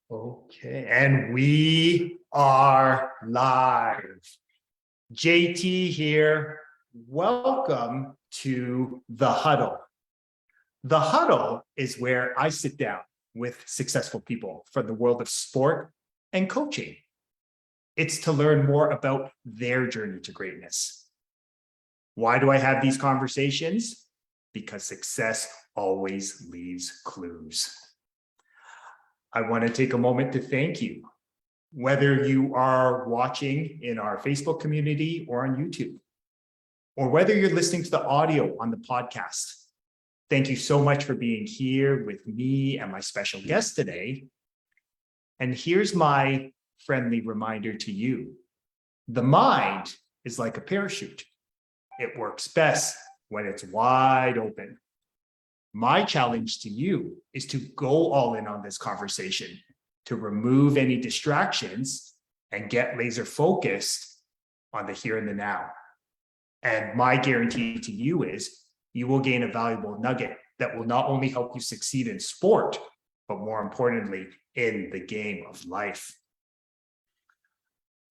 Okay, and we are live. JT here. Welcome to The Huddle. The Huddle is where I sit down with successful people from the world of sport and coaching. It's to learn more about their journey to greatness. Why do I have these conversations? Because success always leaves clues. I want to take a moment to thank you, whether you are watching in our Facebook community or on YouTube, or whether you're listening to the audio on the podcast. Thank you so much for being here with me and my special guest today. And here's my friendly reminder to you. The mind is like a parachute. It works best when it's wide open. My challenge to you is to go all in on this conversation, to remove any distractions and get laser focused on the here and the now. And my guarantee to you is you will gain a valuable nugget that will not only help you succeed in sport, but more importantly, in the game of life.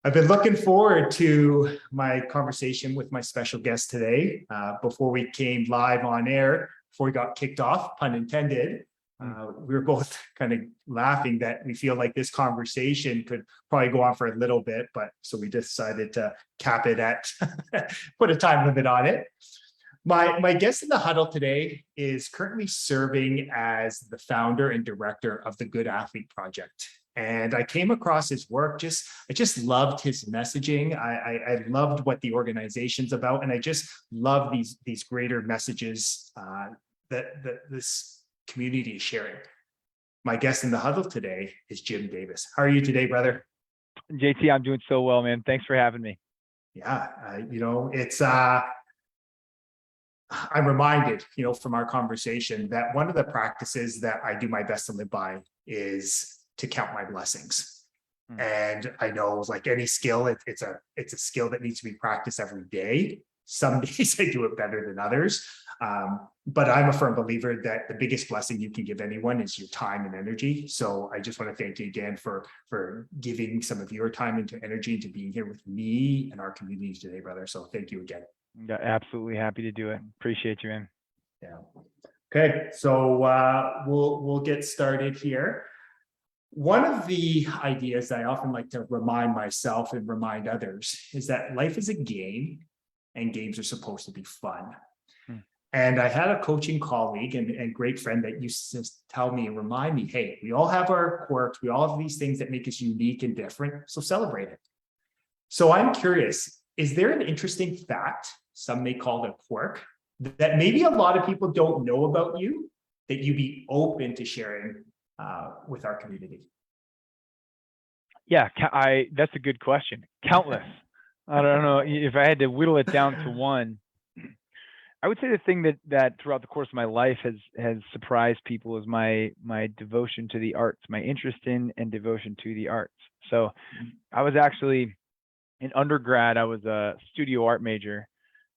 I've been looking forward to my conversation with my special guest today. Before we came live on air, before we got kicked off, pun intended, we were both kind of laughing that we feel like this conversation could probably go on for a little bit, but so we decided to cap it at, put a time limit on it. My guest in the huddle today is currently serving as the founder and director of the Good Athlete Project. And I came across his work, I just loved his messaging. I loved what the organization's about. And I just love these greater messages that this community is sharing. My guest in the huddle today is Jim Davis. How are you today, brother? JT, I'm doing so well, man. Thanks for having me. Yeah, it's, I'm reminded, from our conversation that one of the practices that I do my best to live by is to count my blessings. And I know, like any skill, it's a skill that needs to be practiced every day. Some days I do it better than others. But I'm a firm believer that the biggest blessing you can give anyone is your time and energy. So I just want to thank you again for giving some of your time and energy into being here with me and our community today, brother. So thank you again. Yeah, absolutely happy to do it. Appreciate you, man. Yeah. Okay, so we'll get started here. One of the ideas that I often like to remind myself and remind others is that life is a game and games are supposed to be fun. And I had a coaching colleague and great friend that used to tell me and remind me, hey, we all have our quirks. We all have these things that make us unique and different. So celebrate it. So I'm curious, is there an interesting fact, some may call it a quirk, that maybe a lot of people don't know about you, that you'd be open to sharing with our community? Yeah, that's a good question. Countless. I don't know if I had to whittle it down to one. I would say the thing that throughout the course of my life has surprised people is my devotion to the arts, my interest in and devotion to the arts. So I was actually in undergrad, I was a studio art major.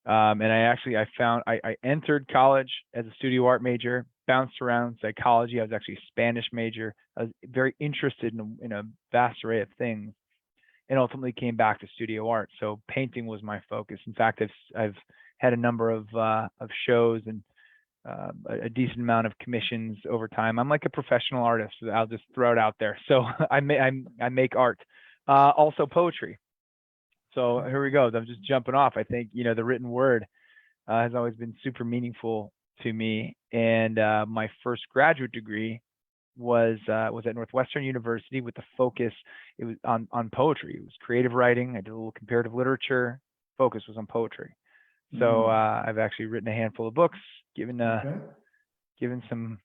And I entered college as a studio art major, bounced around psychology. I was actually a Spanish major. I was very interested in a vast array of things, and ultimately came back to studio art. So painting was my focus. In fact, I've had a number of shows and a decent amount of commissions over time. I'm like a professional artist. I'll just throw it out there. So I make art, also poetry. So here we go. I'm just jumping off. I think, the written word has always been super meaningful to me. And my first graduate degree was at Northwestern University with the focus. It was on poetry. It was creative writing. I did a little comparative literature. Focus was on poetry. So I've actually written a handful of books, given some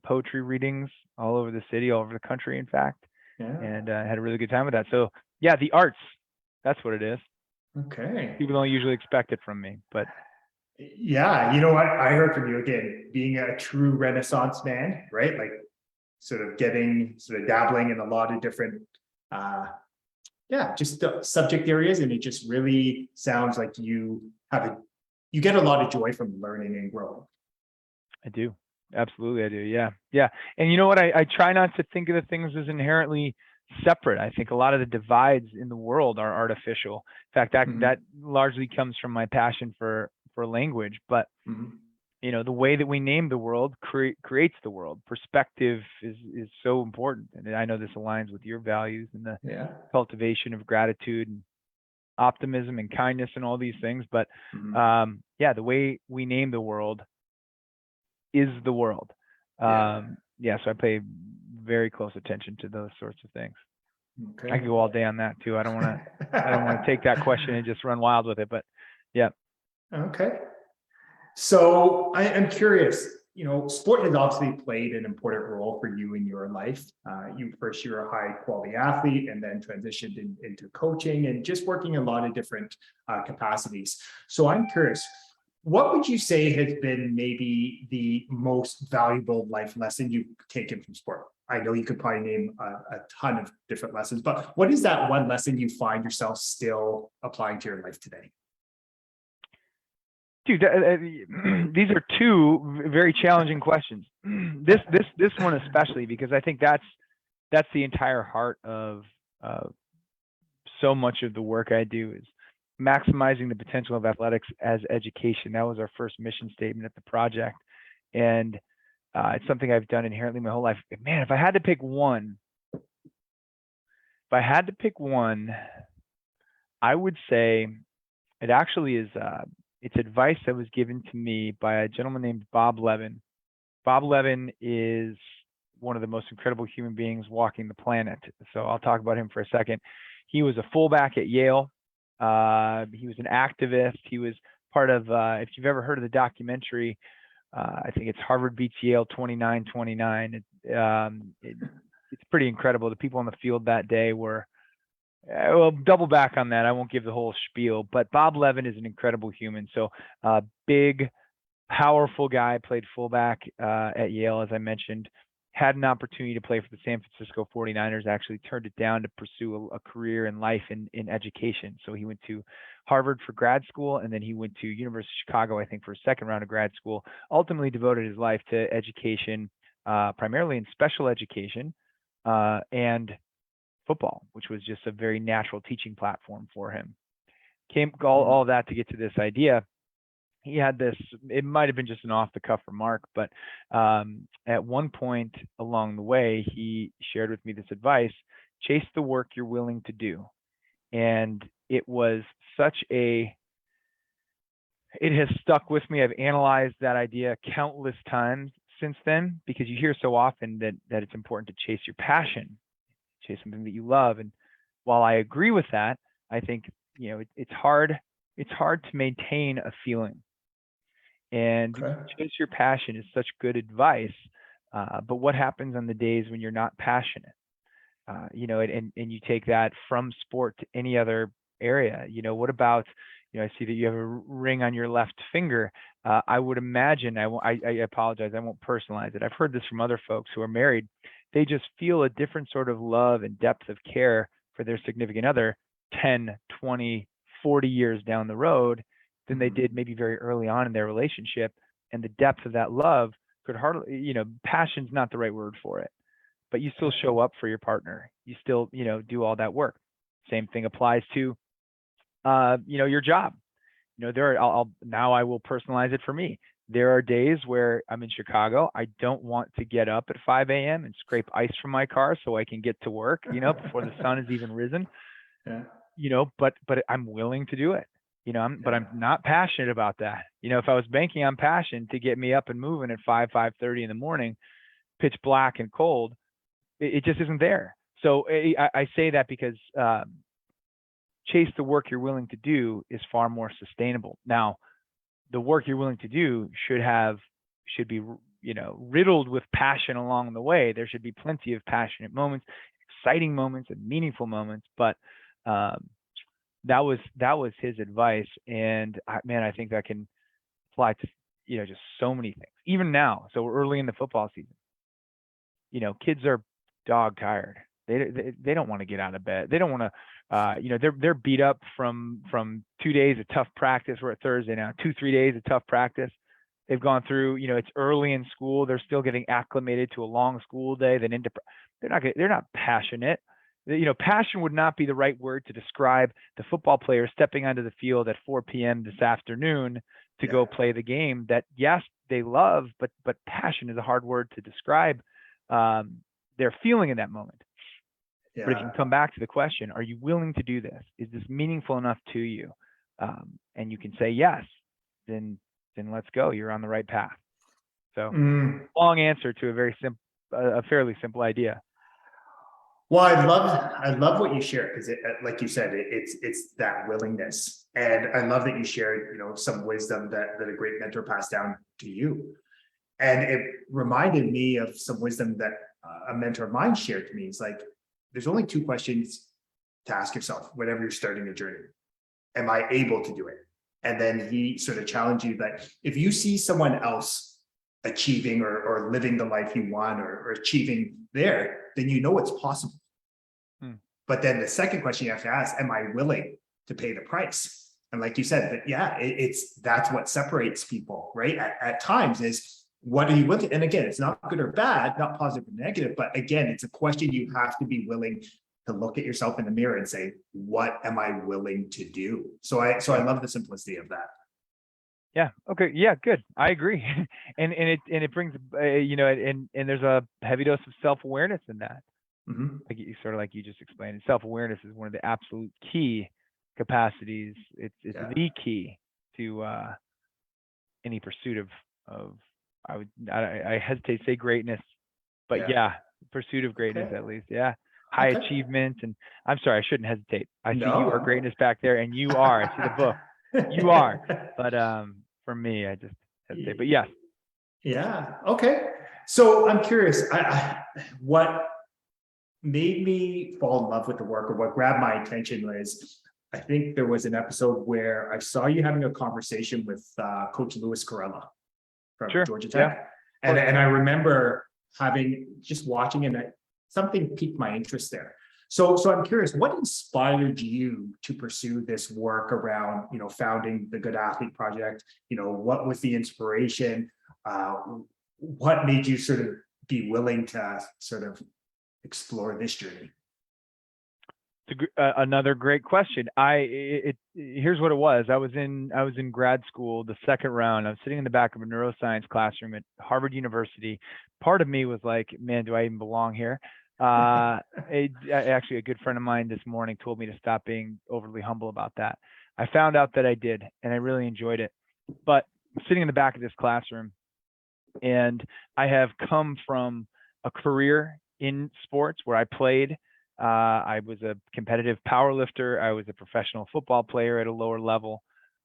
poetry readings all over the city, all over the country, in fact. Yeah. And had a really good time with that. So yeah, the arts. That's what it is. Okay. People don't usually expect it from me, but. Yeah, you know what? I heard from you again, being a true Renaissance man, right? Like sort of dabbling in a lot of different, just subject areas. And it just really sounds like you get a lot of joy from learning and growing. I do. Absolutely, I do. Yeah, yeah. And you know what? I try not to think of the things as inherently separate. I think a lot of the divides in the world are artificial. In fact, that Mhm, largely comes from my passion for language. But mhm. the way that we name the world creates the world. Perspective is so important, and I know this aligns with your values and the Yeah. cultivation of gratitude and optimism and kindness and all these things. But Mhm. yeah, the way we name the world is the world. Yeah. Yeah, so I pay very close attention to those sorts of things. I Okay. could go all day on that too. I don't want to take that question and just run wild with it, but yeah. Okay. So I'm curious, sport has obviously played an important role for you in your life. You're a high quality athlete and then transitioned into coaching and just working in a lot of different capacities. So I'm curious, what would you say has been maybe the most valuable life lesson you've taken from sport? I know you could probably name a ton of different lessons, but what is that one lesson you find yourself still applying to your life today? Dude, these are two very challenging questions. This one especially because I think that's the entire heart of uh, so much of the work I do is maximizing the potential of athletics as education. That was our first mission statement at the project, and it's something I've done inherently my whole life. Man, if I had to pick one, I would say it actually is. It's advice that was given to me by a gentleman named Bob Levin. Bob Levin is one of the most incredible human beings walking the planet. So I'll talk about him for a second. He was a fullback at Yale. He was an activist. He was part of, if you've ever heard of the documentary, I think it's Harvard beats Yale 29-29. It's pretty incredible. The people on the field that day were, well, double back on that. I won't give the whole spiel, but Bob Levin is an incredible human. So, big, powerful guy, played fullback at Yale, as I mentioned. Had an opportunity to play for the San Francisco 49ers, actually turned it down to pursue a career in life in education. So he went to Harvard for grad school, and then he went to University of Chicago, I think, for a second round of grad school. Ultimately devoted his life to education, primarily in special education and football, which was just a very natural teaching platform for him. Came all that to get to this idea. He had this, it might have been just an off the cuff remark, but at one point along the way, he shared with me this advice: chase the work you're willing to do. And it was it has stuck with me. I've analyzed that idea countless times since then, because you hear so often that it's important to chase your passion, chase something that you love. And while I agree with that, I think, it's hard to maintain a feeling. And Okay. chase your passion is such good advice. But what happens on the days when you're not passionate? And you take that from sport to any other area. What about, I see that you have a ring on your left finger. I would imagine, I apologize, I won't personalize it. I've heard this from other folks who are married. They just feel a different sort of love and depth of care for their significant other 10, 20, 40 years down the road than they did maybe very early on in their relationship. And the depth of that love could hardly, passion's not the right word for it, but you still show up for your partner. You still, do all that work. Same thing applies to, your job. Now I will personalize it for me. There are days where I'm in Chicago. I don't want to get up at 5 a.m. and scrape ice from my car so I can get to work, before the sun has even risen, Yeah. but I'm willing to do it. But I'm Yeah. not passionate about that. If I was banking on passion to get me up and moving at 5:30 in the morning, pitch black and cold, it just isn't there. So I say that because chase the work you're willing to do is far more sustainable. Now, the work you're willing to do should be riddled with passion along the way. There should be plenty of passionate moments, exciting moments, and meaningful moments. But that was his advice, and man, I think that can apply to just so many things. Even now, so we're early in the football season. Kids are dog tired. They don't want to get out of bed. They don't want to. They're beat up from 2 days of tough practice. We're at Thursday now. 2-3 days of tough practice. they've gone through, it's early in school, they're still getting acclimated to a long school day, then they're not passionate. Passion would not be the right word to describe the football player stepping onto the field at 4 p.m. this afternoon to go play the game that, yes, they love, but passion is a hard word to describe their feeling in that moment. Yeah. But if you can come back to the question, are you willing to do this? Is this meaningful enough to you? And you can say yes, then let's go. You're on the right path. So long answer to a fairly simple idea. Well, I love what you shared, because like you said, it's that willingness, and I love that you shared, some wisdom that a great mentor passed down to you, and it reminded me of some wisdom that a mentor of mine shared to me. It's like, there's only two questions to ask yourself whenever you're starting a journey: am I able to do it? And then he sort of challenged you that if you see someone else achieving or living the life you want, or achieving there, then it's possible. But then the second question you have to ask, am I willing to pay the price? And like you said, that that's what separates people, right? At times is, what are you willing to? And again, it's not good or bad, not positive or negative, but again, it's a question you have to be willing to look at yourself in the mirror and say, what am I willing to do? So I love the simplicity of that. Yeah. Okay. Yeah. Good. I agree. and it brings, and there's a heavy dose of self-awareness in that. Like you just explained, self-awareness is one of the absolute key capacities. It's the key to any pursuit of I hesitate to say greatness, but pursuit of greatness, at least. High achievement. And I'm sorry, I shouldn't hesitate. I see you are greatness back there, and you are. I see the book. You are. But for me, I just hesitate. But yes. Yeah. Okay. So I'm curious, what made me fall in love with the work, or what grabbed my attention, was, I think there was an episode where I saw you having a conversation with Coach Louis Corella from Georgia Tech. And I remember just watching it, and something piqued my interest there. So I'm curious, what inspired you to pursue this work around, founding the Good Athlete Project? What was the inspiration? What made you sort of be willing to sort of explore this journey? Another great question. Here's what it was. I was in grad school, the second round. I was sitting in the back of a neuroscience classroom at Harvard University. Part of me was like, man, do I even belong here? Actually, a good friend of mine this morning told me to stop being overly humble about that. I found out that I did, and I really enjoyed it. But I'm sitting in the back of this classroom, and I have come from a career in sports where I played. I was a competitive power lifter. I was a professional football player at a lower level,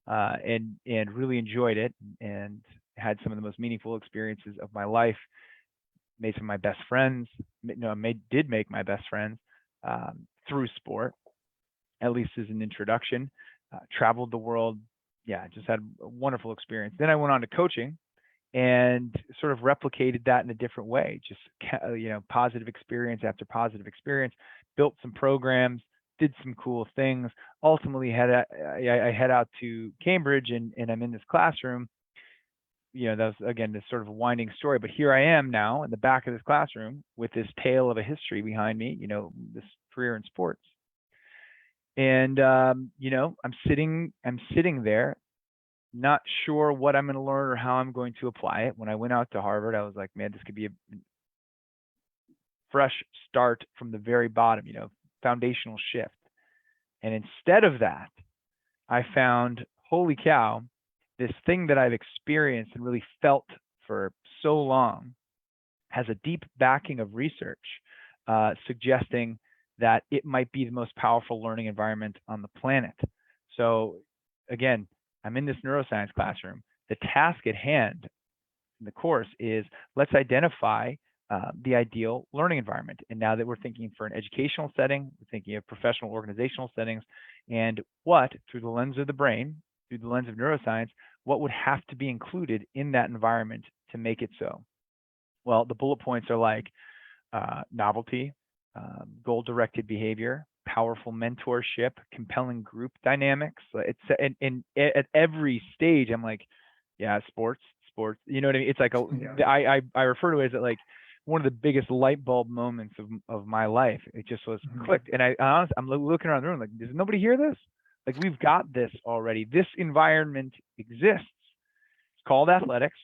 and really enjoyed it, and had some of the most meaningful experiences of my life. Made some of my best friends. Did make my best friends through sport, at least as an introduction. Traveled the world. Just had a wonderful experience. Then I went on to coaching, and sort of replicated that in a different way. Just positive experience after positive experience. Built some programs, did some cool things. Ultimately, I head out to Cambridge, and I'm in this classroom. That was, again, this sort of a winding story, but here I am now in the back of this classroom with this tale of a history behind me, this career in sports. And, I'm sitting there, not sure what I'm going to learn or how I'm going to apply it. When I went out to Harvard, I was like, man, this could be a fresh start from the very bottom, foundational shift. And instead of that, I found, holy cow, this thing that I've experienced and really felt for so long has a deep backing of research, suggesting that it might be the most powerful learning environment on the planet. So again, I'm in this neuroscience classroom. The task at hand in the course is, let's identify the ideal learning environment. And now that we're thinking for an educational setting, we're thinking of professional organizational settings, and what, through the lens of the brain, through the lens of neuroscience, what would have to be included in that environment to make it so? Well, the bullet points are like novelty, goal-directed behavior, powerful mentorship, compelling group dynamics. At every stage, I'm like, yeah, sports sports. You know what I mean? It's like Yeah. I refer to it as like one of the biggest light bulb moments of my life. It just was Mhm. clicked. And I honestly, I'm looking around the room like, does nobody hear this? Like, we've got this already. This environment exists. It's called athletics.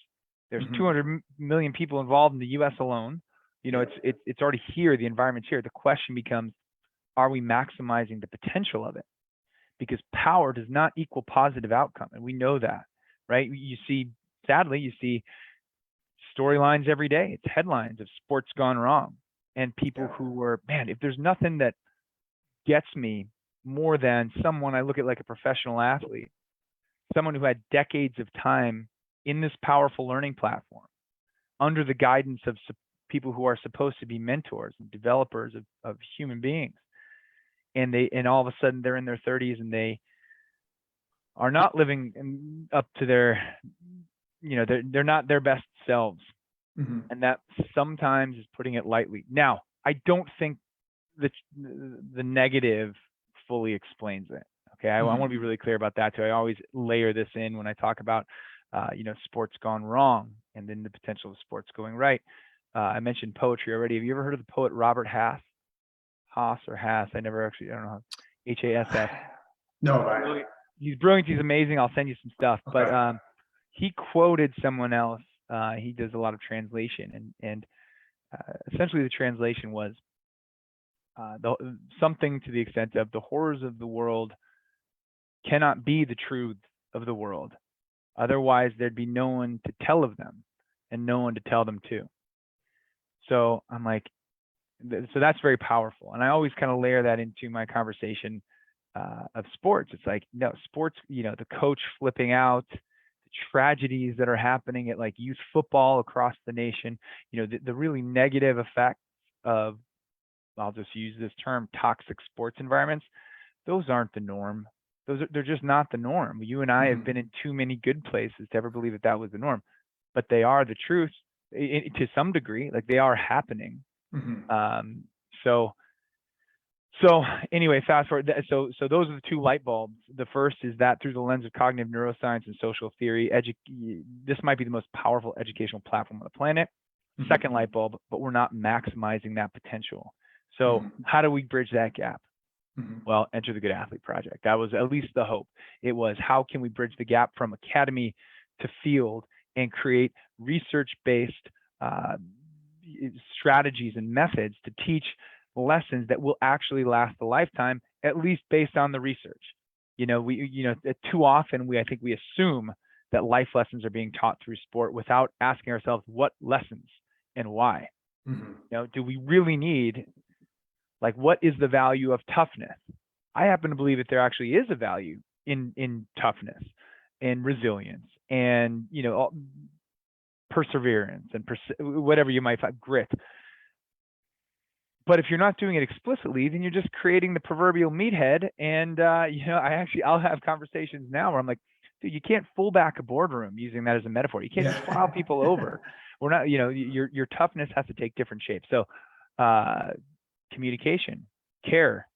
There's Mhm. 200 million people involved in the U.S. alone. You know, Yeah. it's already here. The environment's here. The question becomes, are we maximizing the potential of it? Because power does not equal positive outcome, and we know that, right? You see, sadly, you see storylines every day. It's headlines of sports gone wrong, and people Yeah. who were, man, if there's nothing that gets me more than someone I look at like a professional athlete, someone who had decades of time in this powerful learning platform under the guidance of people who are supposed to be mentors and developers of human beings, and all of a sudden they're in their 30s and they are not living up to their, they're not their best selves, Mhm. and that sometimes is putting it lightly. Now, I don't think that the negative fully explains it. Okay, I want to be really clear about that too. I always layer this in when I talk about, sports gone wrong and then the potential of sports going right. I mentioned poetry already. Have you ever heard of the poet Robert Hass? Haas or Hass? I don't know how. Hass. No, Brilliant. He's brilliant. He's amazing. I'll send you some stuff. But okay. he quoted someone else. He does a lot of translation, and essentially the translation was something to the extent of, the horrors of the world cannot be the truth of the world. Otherwise, there'd be no one to tell of them and no one to tell them to. So I'm like, so that's very powerful. And I always kind of layer that into my conversation of sports. It's like, no, sports, the coach flipping out, the tragedies that are happening at like youth football across the nation, the really negative effects of, I'll just use this term, toxic sports environments. Those aren't the norm. They're just not the norm. You and I have been in too many good places to ever believe that was the norm, but they are the truth to some degree. Like, they are happening. Mhm. So So anyway, fast forward. So those are the two light bulbs. The first is that through the lens of cognitive neuroscience and social theory, this might be the most powerful educational platform on the planet. Mhm. Second light bulb, but we're not maximizing that potential. So Mhm. how do we bridge that gap? Mhm. Well, enter the Good Athlete Project. That was at least the hope. It was, how can we bridge the gap from academy to field and create research-based strategies and methods to teach lessons that will actually last a lifetime, at least based on the research. Too often I think we assume that life lessons are being taught through sport without asking ourselves what lessons and why. Mhm. Do we really need, like, what is the value of toughness? I happen to believe that there actually is a value in toughness and resilience and perseverance and whatever you might find, grit. But if you're not doing it explicitly, then you're just creating the proverbial meathead. And I'll have conversations now where I'm like, dude, you can't full back a boardroom, using that as a metaphor. You can't just plow people over. We're not, your toughness has to take different shapes. So communication, care,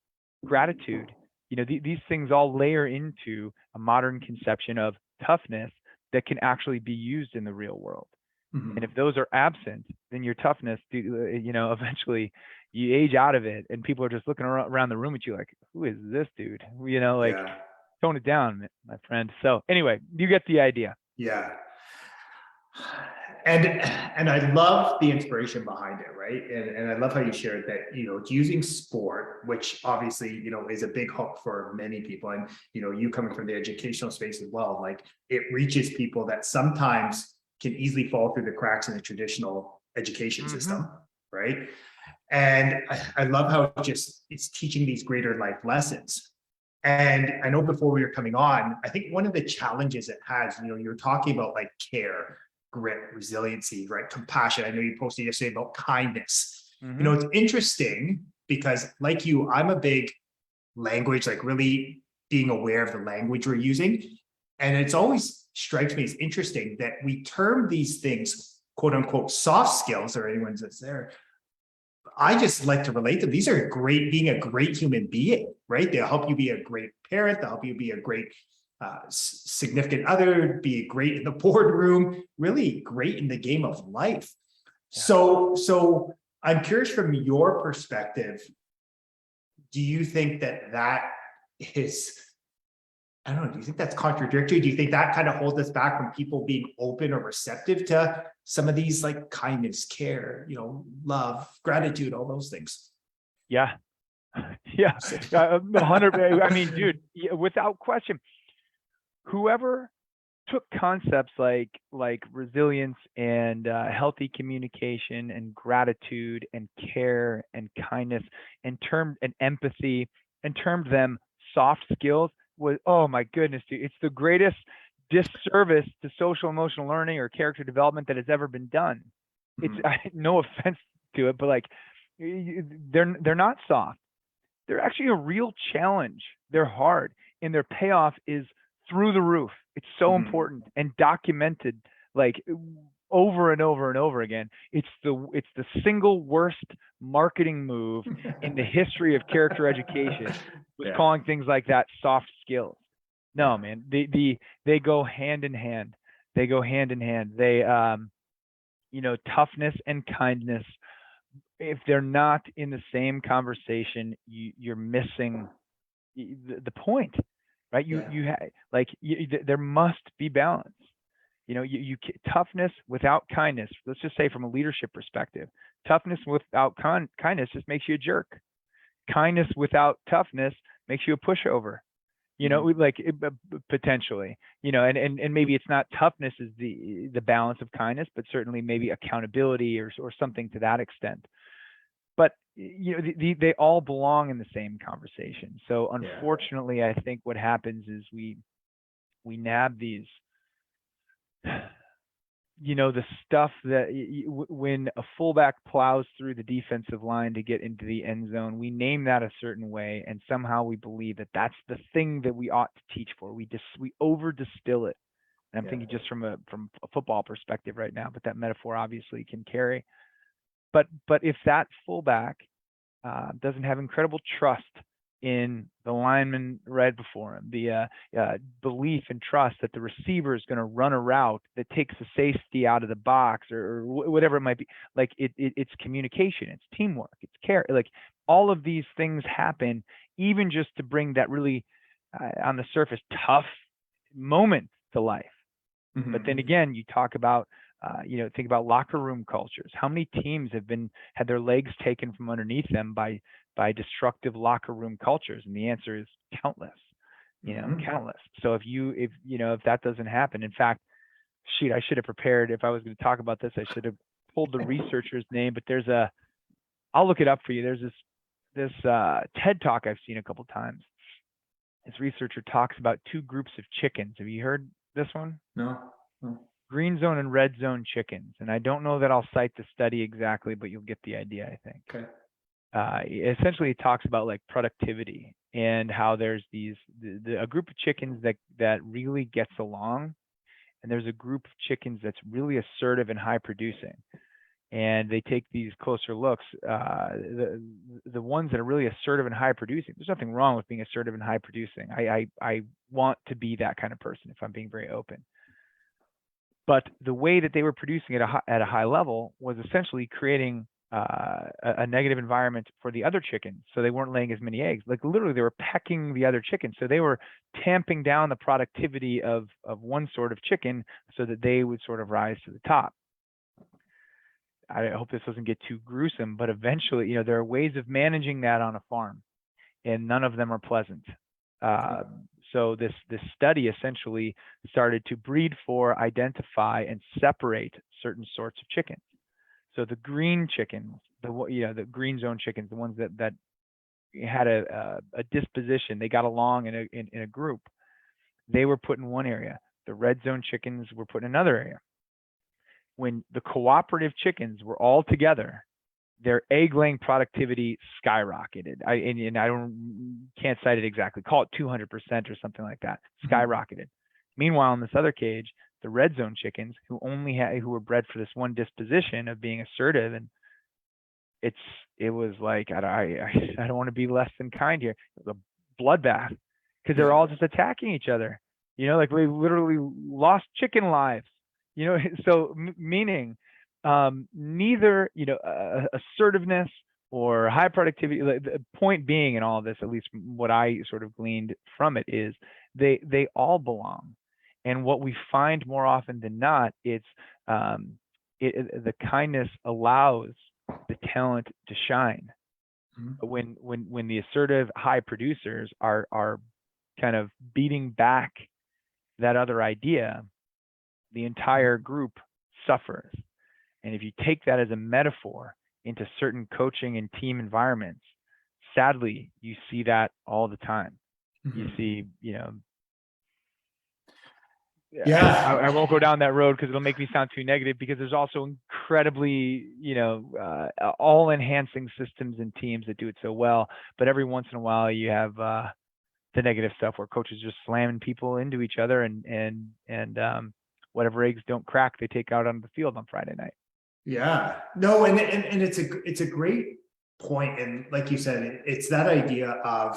gratitude, these things all layer into a modern conception of toughness that can actually be used in the real world. And if Mhm. those are absent, then your toughness, eventually you age out of it, and people are just looking around the room at you like, who is this dude? Like, Yeah. tone it down, my friend. So anyway, you get the idea. Yeah. And I love the inspiration behind it, right? And I love how you shared that, it's using sport, which obviously, is a big hook for many people. And, you coming from the educational space as well, like, it reaches people that sometimes can easily fall through the cracks in the traditional education system, right? And I love how it's teaching these greater life lessons. And I know before we were coming on, I think one of the challenges it has, you're talking about like care, grit, resiliency, right? Compassion. I know you posted yesterday about kindness. It's interesting because, like you, I'm a big language, like really being aware of the language we're using. And it's always strikes me as interesting that we term these things, quote unquote, soft skills, or anyone's that's there. I just like to relate to them. These are great, being a great human being, right? They'll help you be a great parent. They'll help you be a great significant other, be great in the boardroom, really great in the game of life. Yeah. So I'm curious from your perspective, do you think that is, I don't know, do you think that's contradictory? Do you think that kind of holds us back from people being open or receptive to some of these like kindness, care, love, gratitude, all those things? Yeah. Yeah. 100. I mean, dude, without question, whoever took concepts like resilience and healthy communication and gratitude and care and kindness and empathy and termed them soft skills was, oh my goodness, dude, it's the greatest disservice to social emotional learning or character development that has ever been done. It's no offense to it, but like they're not soft. They're actually a real challenge. They're hard, and their payoff is through the roof. It's so important and documented like over and over and over again. It's the single worst marketing move in the history of character education was calling things like that soft skills. No, man, they go hand in hand. They go hand in hand. They toughness and kindness, if they're not in the same conversation, you're missing the point, right? There must be balance. Toughness without kindness. Let's just say from a leadership perspective, toughness without kindness just makes you a jerk. Kindness without toughness makes you a pushover. Potentially, and maybe it's not toughness is the balance of kindness, but certainly maybe accountability or something to that extent. But they all belong in the same conversation. So unfortunately, I think what happens is we nab these, the stuff that when a fullback plows through the defensive line to get into the end zone, we name that a certain way, and somehow we believe that that's the thing that we ought to teach for. We over distill it. And I'm thinking just from a football perspective right now, but that metaphor obviously can carry. But if that fullback doesn't have incredible trust in the lineman right before him, the belief and trust that the receiver is going to run a route that takes the safety out of the box or whatever it might be, like it's communication, it's teamwork, it's care. Like all of these things happen even just to bring that really on the surface tough moment to life. But then again, you talk about think about locker room cultures. How many teams have had their legs taken from underneath them by destructive locker room cultures? And the answer is countless, countless. So if that doesn't happen, in fact, I should have prepared. If I was going to talk about this, I should have pulled the researcher's name, but I'll look it up for you. There's this TED Talk I've seen a couple times. This researcher talks about two groups of chickens. Have you heard this one? No. Green zone and red zone chickens. And I don't know that I'll cite the study exactly, but you'll get the idea, I think. Okay. Essentially, it talks about like productivity and how there's a group of chickens that really gets along, and there's a group of chickens that's really assertive and high producing. And they take these closer looks. The ones that are really assertive and high producing, there's nothing wrong with being assertive and high producing. I want to be that kind of person if I'm being very open. But the way that they were producing at a high level was essentially creating a negative environment for the other chickens. So they weren't laying as many eggs. Like literally they were pecking the other chickens. So they were tamping down the productivity of one sort of chicken so that they would sort of rise to the top. I hope this doesn't get too gruesome, but eventually, there are ways of managing that on a farm, and none of them are pleasant. So this study essentially started to breed for, identify, and separate certain sorts of chickens. So the green chickens, the green zone chickens, the ones that had a disposition, they got along in a group, they were put in one area. The red zone chickens were put in another area. When the cooperative chickens were all together, their egg laying productivity skyrocketed. I can't cite it exactly. Call it 200% or something like that. Skyrocketed. Meanwhile, in this other cage, the red zone chickens, who were bred for this one disposition of being assertive, and it was like I don't want to be less than kind here. It was a bloodbath because they're all just attacking each other. like they literally lost chicken lives, so meaning, neither, assertiveness or high productivity, like, the point being in all of this, at least what I sort of gleaned from it, is they all belong. And what we find more often than not, it's, the kindness allows the talent to shine. Mhm. When the assertive high producers are kind of beating back that other idea, the entire group suffers. And if you take that as a metaphor into certain coaching and team environments, sadly, you see that all the time. You Mhm. see, Yeah. I won't go down that road because it'll make me sound too negative, because there's also incredibly, all enhancing systems and teams that do it so well. But every once in a while you have the negative stuff where coaches just slamming people into each other, and whatever eggs don't crack, they take out on the field on Friday night. Yeah, no, and it's a great point, and like you said, it's that idea of,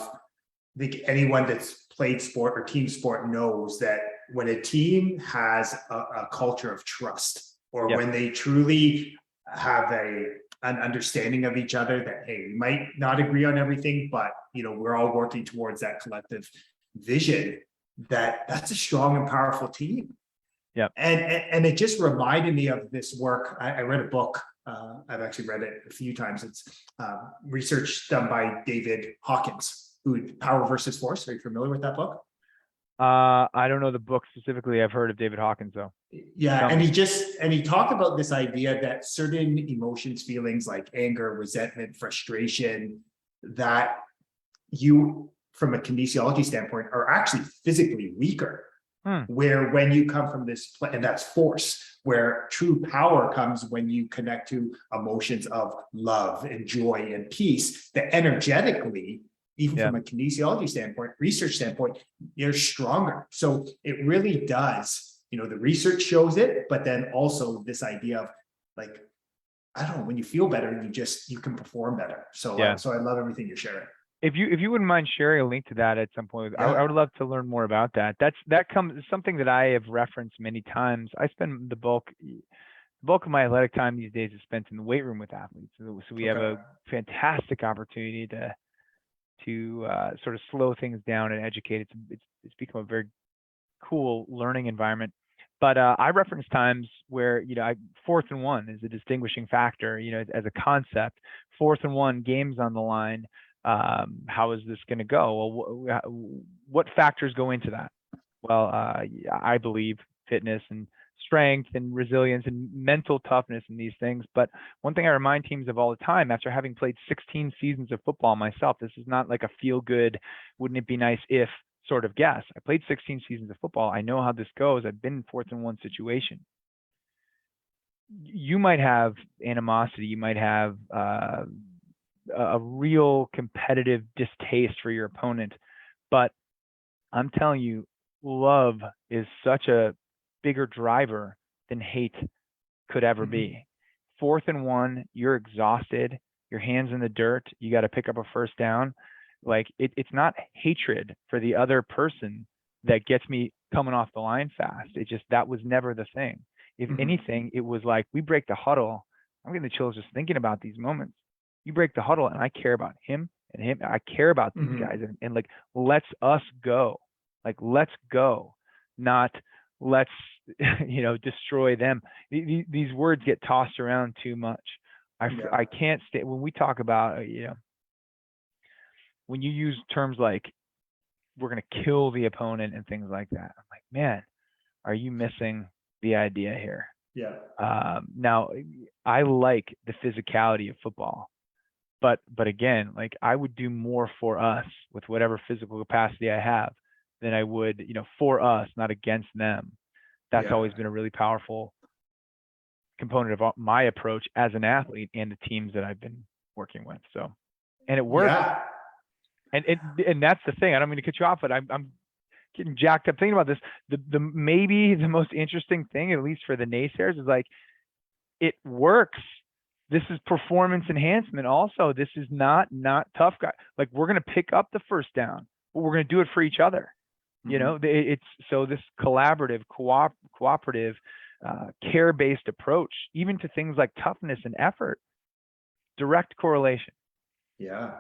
I think anyone that's played sport or team sport knows that when a team has a culture of trust, or Yep. when they truly have an understanding of each other, that hey, we might not agree on everything, but we're all working towards that collective vision, that's a strong and powerful team. Yep. And it just reminded me of this work. I read a book. I've actually read it a few times. It's research done by David Hawkins, who Power versus Force. Are you familiar with that book? I don't know the book specifically. I've heard of David Hawkins though. Yeah, Tell and me. he talked about this idea that certain emotions, feelings like anger, resentment, frustration, that you, from a kinesiology standpoint, are actually physically weaker. Where when you come from this, and that's force, where true power comes when you connect to emotions of love and joy and peace, that energetically, even Yeah. from a kinesiology standpoint, research standpoint, you're stronger. So it really does, the research shows it, but then also this idea of, like, I don't know, when you feel better, you can perform better. So, Yeah. so I love everything you're sharing. If you wouldn't mind sharing a link to that at some point, I Yeah. would love to learn more about that. That comes something that I have referenced many times. I spend the bulk of my athletic time these days is spent in the weight room with athletes. So we have a Okay. fantastic opportunity to sort of slow things down and educate. It's become a very cool learning environment. But I reference times where, 4th and 1 is a distinguishing factor, as a concept. 4th and 1, games on the line. How is this going to go? Well, what factors go into that? Well, I believe fitness and strength and resilience and mental toughness and these things. But one thing I remind teams of all the time, after having played 16 seasons of football myself, this is not like a feel good, wouldn't it be nice if sort of guess. I played 16 seasons of football. I know how this goes. I've been in 4th and 1 situation. You might have animosity. You might have a real competitive distaste for your opponent. But I'm telling you, love is such a bigger driver than hate could ever be. 4th and 1, you're exhausted, your hands in the dirt, you got to pick up a first down. Like it's not hatred for the other person that gets me coming off the line fast. That was never the thing. If anything, it was like, we break the huddle. I'm getting the chills just thinking about these moments. You break the huddle and I care about him and him. I care about these guys, and like, let's us go. Like, let's go, not let's destroy them. These words get tossed around too much. I can't stay when we talk about when you use terms like we're going to kill the opponent and things like that. I'm like, man, are you missing the idea here? Yeah. Now, I like the physicality of football, but again, like, I would do more for us with whatever physical capacity I have than I would, for us, not against them. That's always been a really powerful component of my approach as an athlete and the teams that I've been working with. So, and it works. Yeah. And that's the thing. I don't mean to cut you off, but I'm getting jacked up thinking about this. The maybe the most interesting thing, at least for the naysayers, is like, it works. This is performance enhancement. Also, this is not tough guy. Like, we're going to pick up the first down, but we're going to do it for each other. You know, it's so this collaborative, cooperative, care-based approach, even to things like toughness and effort, direct correlation. Yeah.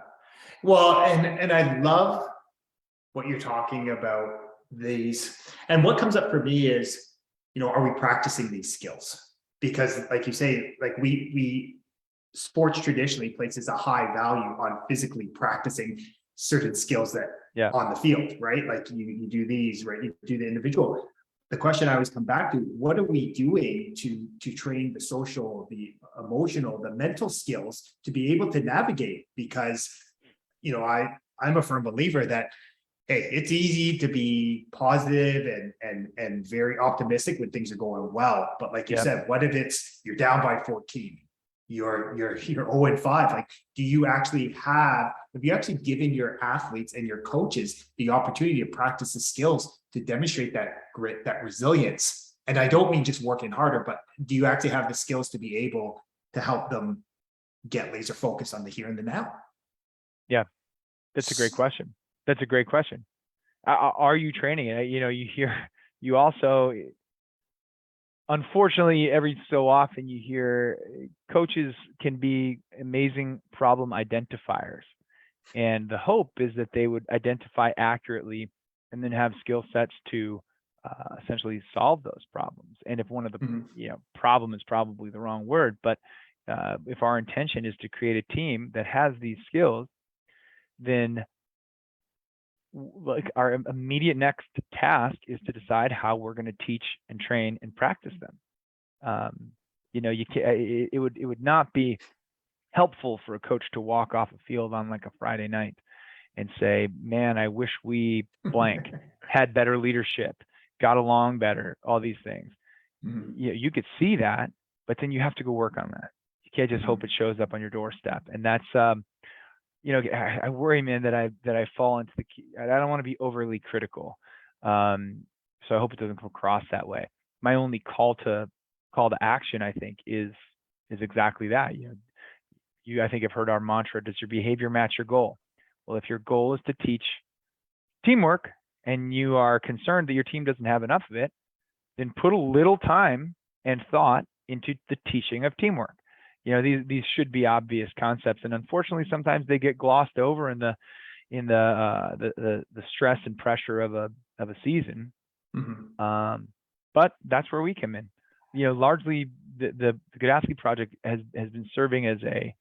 Well, and I love what you're talking about these. And what comes up for me is, are we practicing these skills? Because like you say, like we sports traditionally places a high value on physically practicing certain skills that Yeah. on the field, right? Like you do these, right? You do the individual. The question I always come back to, what are we doing to train the social, the emotional, the mental skills to be able to navigate? Because, I'm a firm believer that, hey, it's easy to be positive and very optimistic when things are going well. But like you Yeah. said, what if you're down by 14? You're 0-5. Like, have you actually given your athletes and your coaches the opportunity to practice the skills to demonstrate that grit, that resilience? And I don't mean just working harder, but do you actually have the skills to be able to help them get laser focused on the here and the now? Yeah. That's a great question. That's a great question. Are you training it? You also, unfortunately, every so often you hear coaches can be amazing problem identifiers. And the hope is that they would identify accurately and then have skill sets to essentially solve those problems. And if one of the, problem is probably the wrong word, but if our intention is to create a team that has these skills, then like our immediate next task is to decide how we're going to teach and train and practice them. It would not be helpful for a coach to walk off a field on like a Friday night and say, man, I wish we blank had better leadership, got along better, all these things. You could see that, but then you have to go work on that. You can't just hope it shows up on your doorstep. And that's I worry, man, that I fall into I don't want to be overly critical. So I hope it doesn't come across that way. My only call to action, I think, is exactly that. I think I've heard our mantra, does your behavior match your goal? Well, if your goal is to teach teamwork and you are concerned that your team doesn't have enough of it, then put a little time and thought into the teaching of teamwork. These should be obvious concepts, and unfortunately, sometimes they get glossed over in the stress and pressure of a season. But that's where we come in. Largely, the Good Athlete Project has been serving as a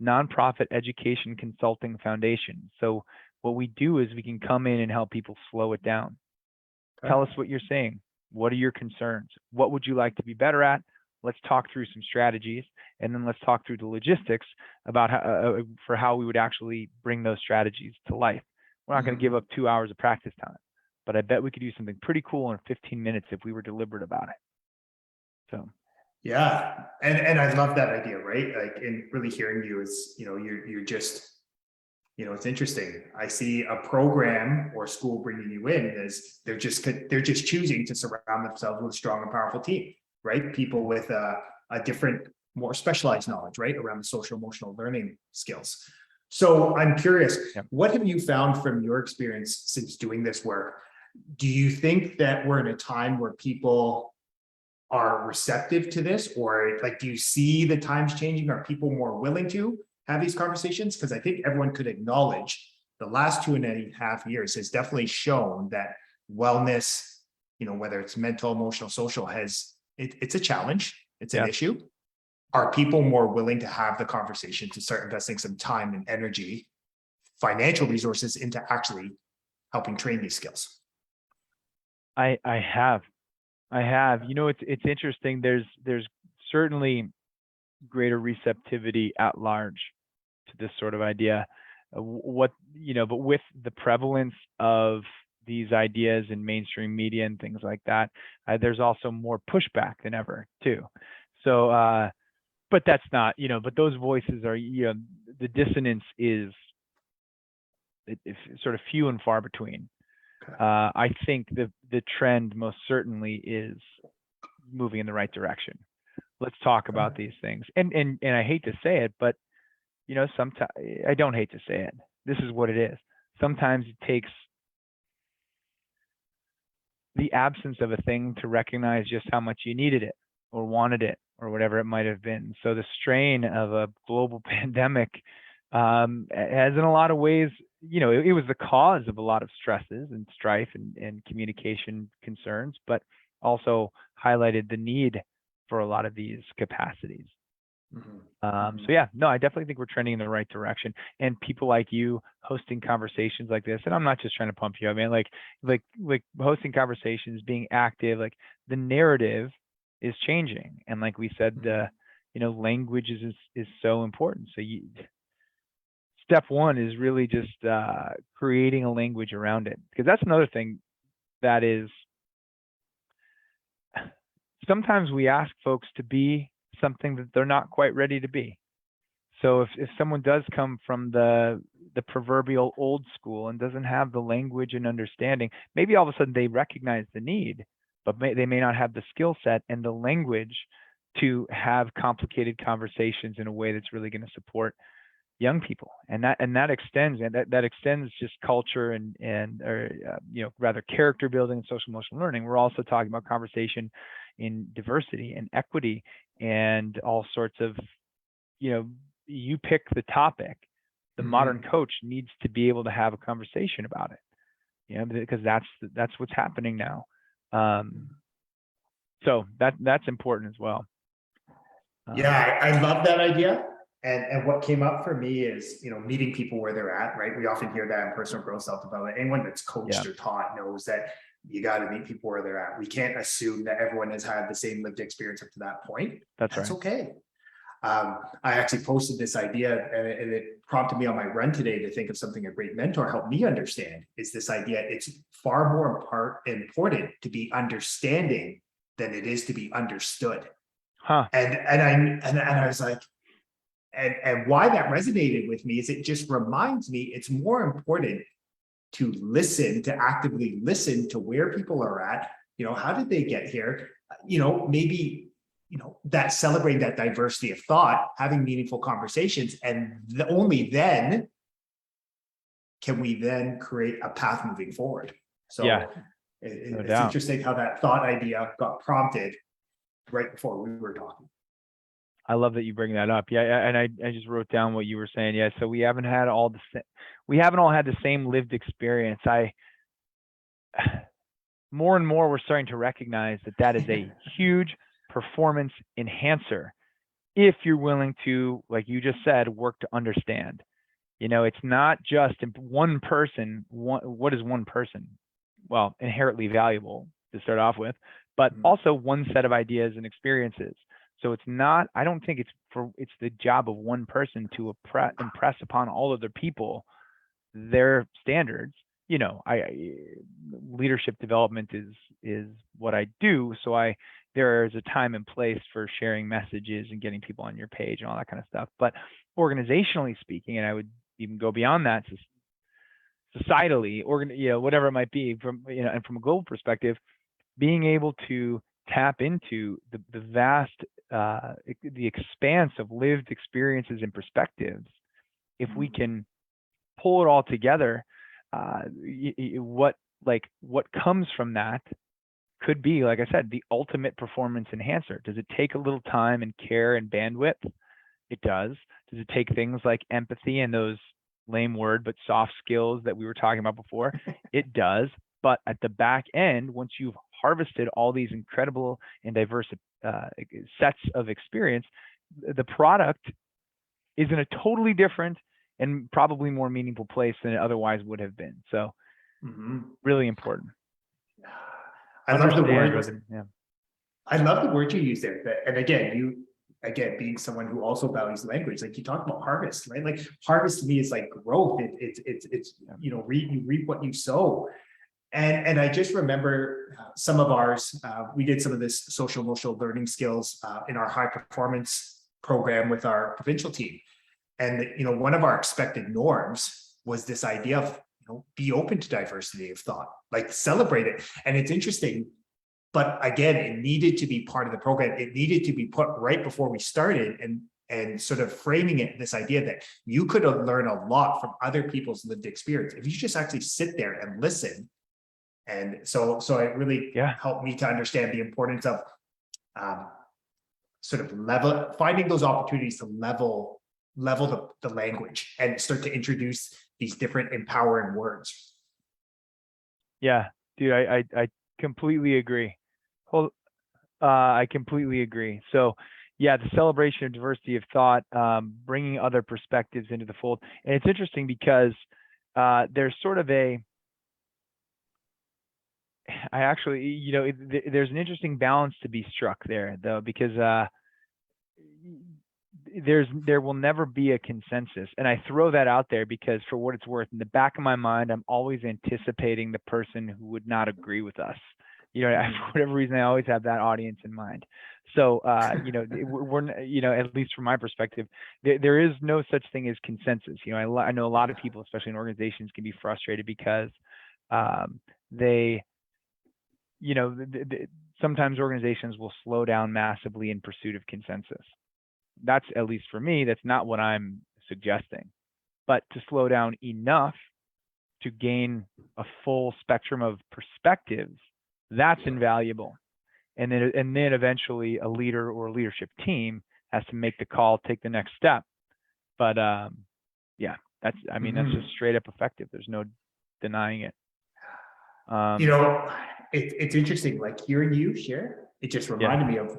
nonprofit education consulting foundation. So what we do is we can come in and help people slow it down. Okay. Tell us what you're saying. What are your concerns? What would you like to be better at? Let's talk through some strategies, and then let's talk through the logistics about how we would actually bring those strategies to life. We're not going to give up 2 hours of practice time, but I bet we could do something pretty cool in 15 minutes if we were deliberate about it. So, yeah, and I love that idea, right? Like, in really hearing you is, you're just, it's interesting. I see a program or school bringing you in as they're just choosing to surround themselves with a strong and powerful team. Right? People with a different, more specialized knowledge, right? Around the social emotional learning skills. So I'm curious, What have you found from your experience since doing this work? Do you think that we're in a time where people are receptive to this, or like, do you see the times changing? Are people more willing to have these conversations? Because I think everyone could acknowledge the last 2.5 years has definitely shown that wellness, whether it's mental, emotional, social, it's a challenge. It's an issue. Are people more willing to have the conversation, to start investing some time and energy, financial resources into actually helping train these skills? I have. It's interesting. There's certainly greater receptivity at large to this sort of idea. But with the prevalence of these ideas in mainstream media and things like that, there's also more pushback than ever too. So, but that's not, but those voices are, the dissonance is it's sort of few and far between. Okay. I think the trend most certainly is moving in the right direction. Let's talk about these things. And I hate to say it, but sometimes I don't hate to say it. This is what it is. Sometimes it takes the absence of a thing to recognize just how much you needed it or wanted it or whatever it might have been. So the strain of a global pandemic has in a lot of ways, it was the cause of a lot of stresses and strife and communication concerns, but also highlighted the need for a lot of these capacities. So yeah, no, I definitely think we're trending in the right direction. And people like you hosting conversations like this, and I'm not just trying to pump you up, man, like hosting conversations, being active, like the narrative is changing. And like we said, language is so important. So step one is really just creating a language around it, because that's another thing that is, sometimes we ask folks to be something that they're not quite ready to be. So if someone does come from the proverbial old school and doesn't have the language and understanding, maybe all of a sudden they recognize the need, but they may not have the skill set and the language to have complicated conversations in a way that's really going to support young people. And that extends, and that extends just culture and rather character building and social emotional learning. We're also talking about conversation in diversity and equity and all sorts of, you pick the topic. The modern coach needs to be able to have a conversation about it, because that's what's happening now. So that's important as well. Yeah, I love that idea. And what came up for me is, meeting people where they're at, right? We often hear that in personal growth, self-development. Anyone that's coached or taught knows that you got to meet people where they're at. We can't assume that everyone has had the same lived experience up to that point. That's right. Okay. I actually posted this idea, and it prompted me on my run today to think of something a great mentor helped me understand, is this idea. It's far more important to be understanding than it is to be understood. And I was like, and why that resonated with me is it just reminds me it's more important to listen, to actively listen to where people are at. How did they get here? Maybe, that celebrating that diversity of thought, having meaningful conversations, and only then can we then create a path moving forward. So it's interesting how that thought idea got prompted right before we were talking. I love that you bring that up. Yeah, and I just wrote down what you were saying. Yeah, so we haven't all had the same lived experience. More and more we're starting to recognize that is a huge performance enhancer if you're willing to, like you just said, work to understand. It's not just one person. What is one person? Well, inherently valuable to start off with, but also one set of ideas and experiences. So it's not, I don't think it's the job of one person to impress upon all other people their standards. Leadership development is what I do. So there is a time and place for sharing messages and getting people on your page and all that kind of stuff. But organizationally speaking, and I would even go beyond that, societally, whatever it might be, and from a global perspective, being able to tap into the vast, the expanse of lived experiences and perspectives. If we can pull it all together, what comes from that could be, like I said, the ultimate performance enhancer. Does it take a little time and care and bandwidth? It does. Does it take things like empathy and those lame word, but soft skills that we were talking about before? It does. But at the back end, once you've harvested all these incredible and diverse sets of experience, the product is in a totally different and probably more meaningful place than it otherwise would have been. So really important. I love the word. I love the word you use there. And again, being someone who also values language, like you talk about harvest, right? Like harvest to me is like growth. It's you reap what you sow. And I just remember some of ours, we did some of this social emotional learning skills in our high performance program with our provincial team. And, one of our expected norms was this idea of, be open to diversity of thought, like celebrate it. And it's interesting, but again, it needed to be part of the program. It needed to be put right before we started and sort of framing it, this idea that you could learn a lot from other people's lived experience. If you just actually sit there and listen And so it really Yeah. helped me to understand the importance of sort of finding those opportunities to level the language and start to introduce these different empowering words. Yeah, dude, I completely agree. I completely agree. So, yeah, the celebration of diversity of thought, bringing other perspectives into the fold, and it's interesting because there's sort of I actually, there's an interesting balance to be struck there, though, because there will never be a consensus, and I throw that out there because, for what it's worth, in the back of my mind, I'm always anticipating the person who would not agree with us. For whatever reason, I always have that audience in mind. So, we're, at least from my perspective, there is no such thing as consensus. I know a lot of people, especially in organizations, can be frustrated because they, sometimes organizations will slow down massively in pursuit of consensus. That's, at least for me, that's not what I'm suggesting. But to slow down enough to gain a full spectrum of perspectives, that's invaluable. And then eventually a leader or a leadership team has to make the call, take the next step. But yeah, that's just straight up effective. There's no denying it. It's interesting, like hearing you share, it just reminded me of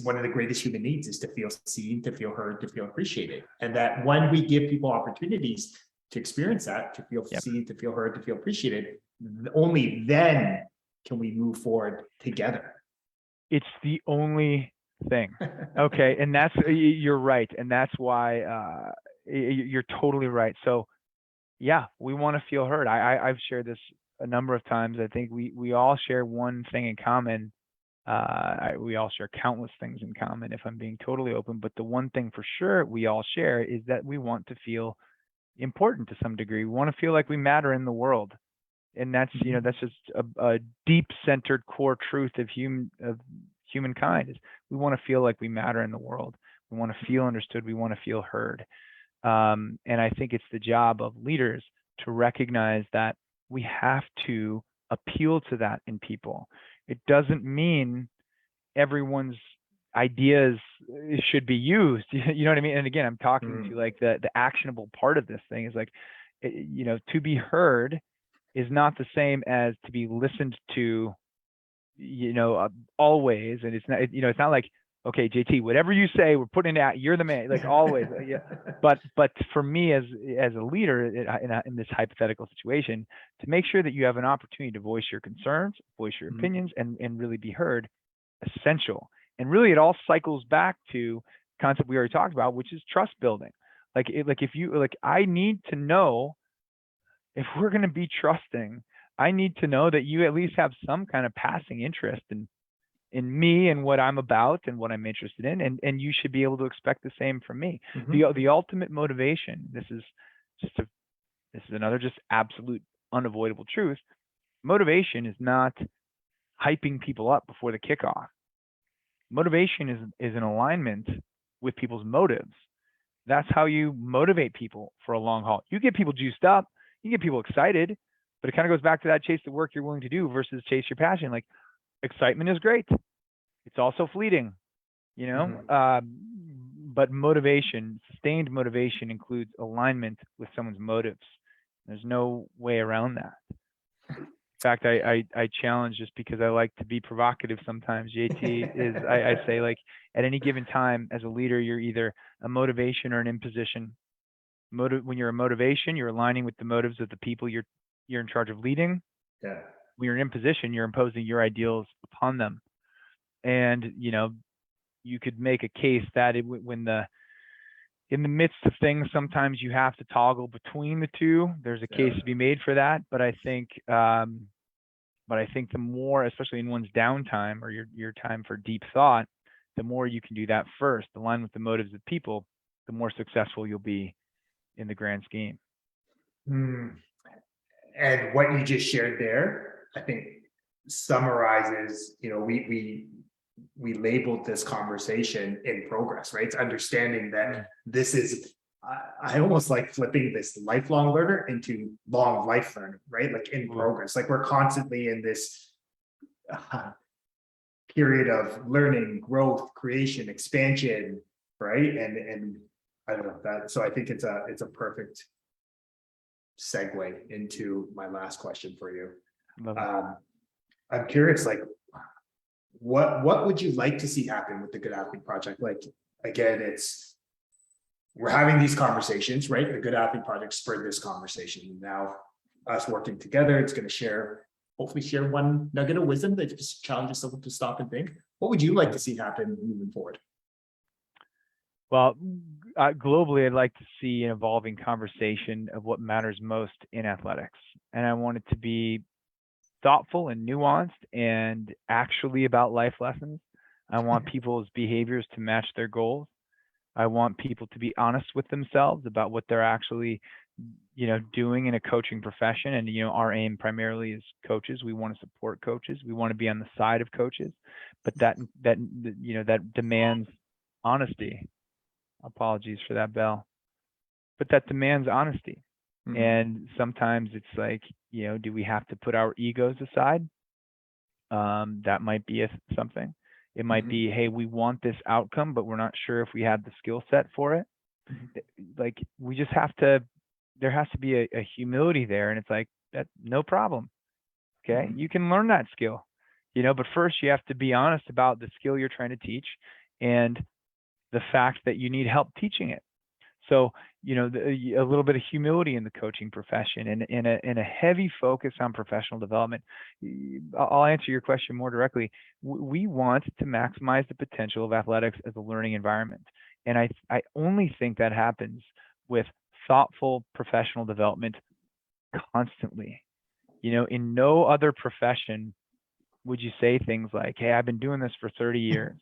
one of the greatest human needs is to feel seen, to feel heard, to feel appreciated. And that when we give people opportunities to experience that, to feel seen, to feel heard, to feel appreciated, only then can we move forward together. It's the only thing. Okay. And you're right. And that's why you're totally right. So yeah, we want to feel heard. I've shared this a number of times. I think we all share one thing in common. We all share countless things in common, if I'm being totally open. But the one thing for sure we all share is that we want to feel important to some degree. We want to feel like we matter in the world. And that's, that's just a deep centered core truth of humankind is we want to feel like we matter in the world. We want to feel understood. We want to feel heard. And I think it's the job of leaders to recognize that we have to appeal to that in people. It doesn't mean everyone's ideas should be used. You know what I mean? And again, I'm talking to like the actionable part of this thing is like, to be heard is not the same as to be listened to, always. And it's not, it's not like, okay, JT, whatever you say, we're putting it out. You're the man, like always. Yeah. But for me as a leader in this hypothetical situation, to make sure that you have an opportunity to voice your concerns, voice your opinions, and really be heard, essential. And really, it all cycles back to the concept we already talked about, which is trust building. I need to know if we're going to be trusting. I need to know that you at least have some kind of passing interest in me and what I'm about and what I'm interested in, and you should be able to expect the same from me. The ultimate motivation. This is another just absolute unavoidable truth. Motivation is not hyping people up before the kickoff. Motivation is an alignment with people's motives. That's how you motivate people for a long haul. You get people juiced up, you get people excited, but it kind of goes back to that chase the work you're willing to do versus chase your passion. Like, excitement is great. It's also fleeting, but motivation, sustained motivation includes alignment with someone's motives. There's no way around that. In fact, I challenge, just because I like to be provocative sometimes, JT, is I say, like, at any given time as a leader, you're either a motivation or an imposition. When you're a motivation, you're aligning with the motives of the people you're in charge of leading. Yeah. When you're in position, you're imposing your ideals upon them. And, you could make a case that in the midst of things, sometimes you have to toggle between the two. There's a case to be made for that. But I think the more, especially in one's downtime or your time for deep thought, the more you can do that first, align with the motives of people, the more successful you'll be in the grand scheme. And what you just shared there, I think summarizes, we labeled this conversation in progress, right? It's understanding that this is I almost like flipping this lifelong learner into long life learning, right? Like in Ooh. progress, like we're constantly in this period of learning, growth, creation, expansion, right? And I don't know that. So I think it's a perfect segue into my last question for you. Love it. I'm curious, like, what would you like to see happen with the Good Athlete Project? Like, again, we're having these conversations, right? The Good Athlete Project spurred this conversation. Now, us working together, it's going to hopefully share one nugget of wisdom that just challenges someone to stop and think. What would you like to see happen moving forward? Well, globally, I'd like to see an evolving conversation of what matters most in athletics. And I want it to be thoughtful and nuanced and actually about life lessons. I want people's behaviors to match their goals. I want people to be honest with themselves about what they're actually, doing in a coaching profession. And, our aim primarily is coaches. We want to support coaches. We want to be on the side of coaches, but that demands honesty. Apologies for that bell, but that demands honesty. And sometimes it's like, do we have to put our egos aside? That might be something. It might be, hey, we want this outcome, but we're not sure if we have the skill set for it. Like we just have to, there has to be a humility there. And it's like, that no problem. Okay. You can learn that skill, but first you have to be honest about the skill you're trying to teach and the fact that you need help teaching it. So, a little bit of humility in the coaching profession and a heavy focus on professional development. I'll answer your question more directly. We want to maximize the potential of athletics as a learning environment. And I only think that happens with thoughtful professional development constantly. In no other profession would you say things like, hey, I've been doing this for 30 years.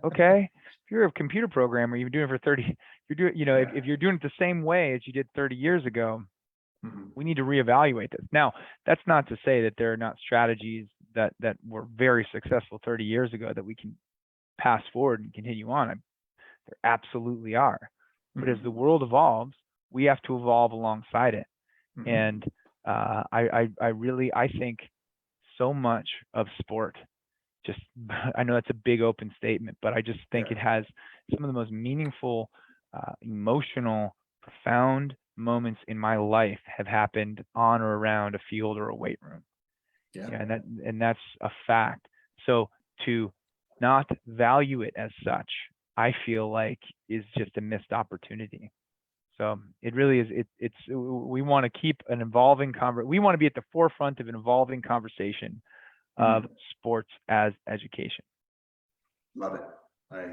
Okay. If you're a computer programmer, you've been doing it for 30, if you're doing it the same way as you did 30 years ago, we need to reevaluate this. Now, that's not to say that there are not strategies that were very successful 30 years ago that we can pass forward and continue on. There absolutely are. But as the world evolves, we have to evolve alongside it. And I think so much of sport, I know that's a big open statement, but I just think it has some of the most meaningful, emotional, profound moments in my life have happened on or around a field or a weight room. And that's a fact. So to not value it as such, I feel like is just a missed opportunity. So it really is. We want to keep an evolving we want to be at the forefront of an evolving conversation of sports as education. Love it. I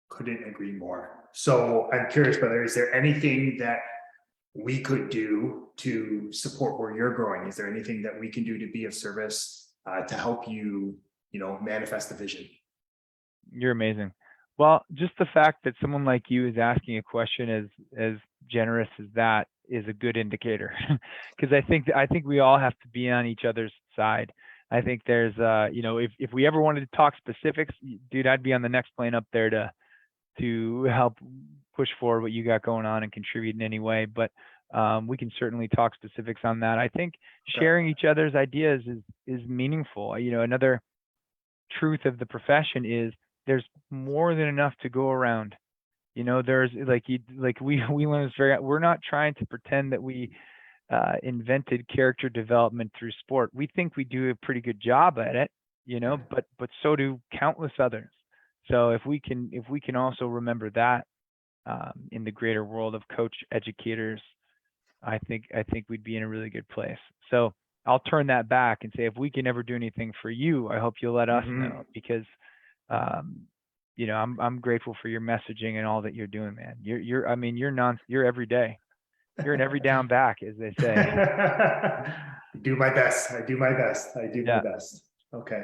couldn't agree more. So I'm curious, brother, is there anything that we could do to support where you're growing? Is there anything that we can do to be of service to help you, manifest the vision? You're amazing. Well, just the fact that someone like you is asking a question as generous as that is a good indicator, because I think we all have to be on each other's side. I think there's, if we ever wanted to talk specifics, dude, I'd be on the next plane up there to help push forward what you got going on and contribute in any way. But we can certainly talk specifics on that. I think sharing each other's ideas is meaningful. Another truth of the profession is there's more than enough to go around. There's we learn this we're not trying to pretend that we invented character development through sport. We think we do a pretty good job at it, but so do countless others. So if we can also remember that in the greater world of coach educators, I think we'd be in a really good place. So I'll turn that back and say, if we can ever do anything for you, I hope you'll let us know, because I'm grateful for your messaging and all that you're doing, man. You're every day. You're an every down back, as they say. Do my best. I do my best. Okay.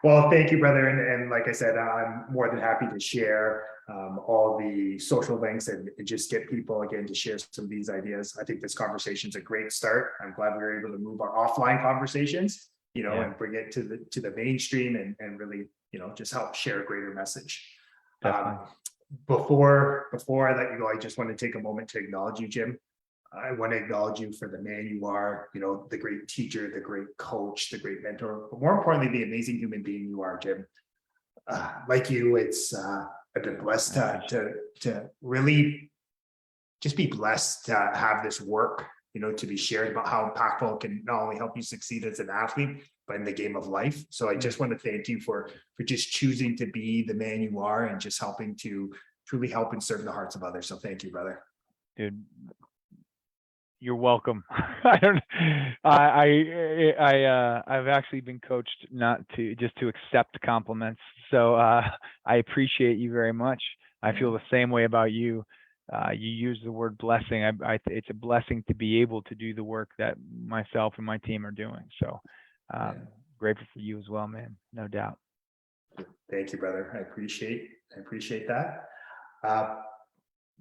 Well, thank you, brother. And like I said, I'm more than happy to share all the social links and just get people again to share some of these ideas. I think this conversation is a great start. I'm glad we were able to move our offline conversations, and bring it to the mainstream and really, just help share a greater message. before I let you go, I just want to take a moment to acknowledge you, Jim. I want to acknowledge you for the man you are, the great teacher, the great coach, the great mentor, but more importantly, the amazing human being you are, Jim. Like you, I've been blessed to really just be blessed to have this work, to be shared about how impactful it can not only help you succeed as an athlete, but in the game of life. So I just want to thank you for just choosing to be the man you are and just helping to truly help and serve the hearts of others. So thank you, brother. Dude, you're welcome. I've actually been coached not to just to accept compliments. So I appreciate you very much. I feel the same way about you. You use the word blessing. It's a blessing to be able to do the work that myself and my team are doing. So grateful for you as well, man. No doubt. Thank you, brother. I appreciate that.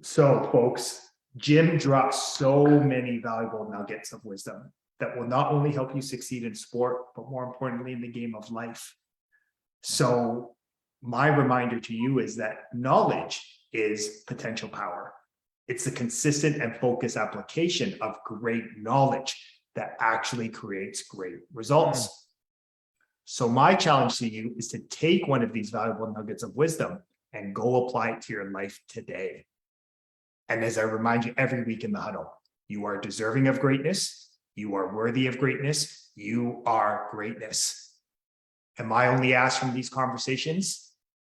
So folks, Jim drops so many valuable nuggets of wisdom that will not only help you succeed in sport, but more importantly, in the game of life. So my reminder to you is that knowledge is potential power. It's the consistent and focused application of great knowledge that actually creates great results. So my challenge to you is to take one of these valuable nuggets of wisdom and go apply it to your life today. And as I remind you every week in the huddle, you are deserving of greatness. You are worthy of greatness. You are greatness. And my only ask from these conversations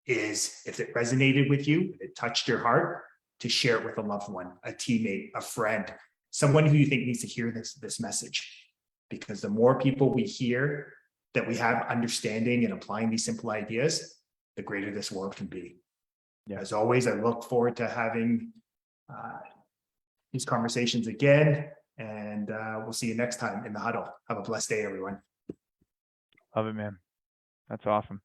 is, if it resonated with you, it touched your heart, to share it with a loved one, a teammate, a friend, someone who you think needs to hear this message. Because the more people we hear that we have understanding and applying these simple ideas, the greater this world can be. Yeah. As always, I look forward to having these conversations again, and we'll see you next time in the huddle. Have a blessed day, everyone. Love it, man. That's awesome.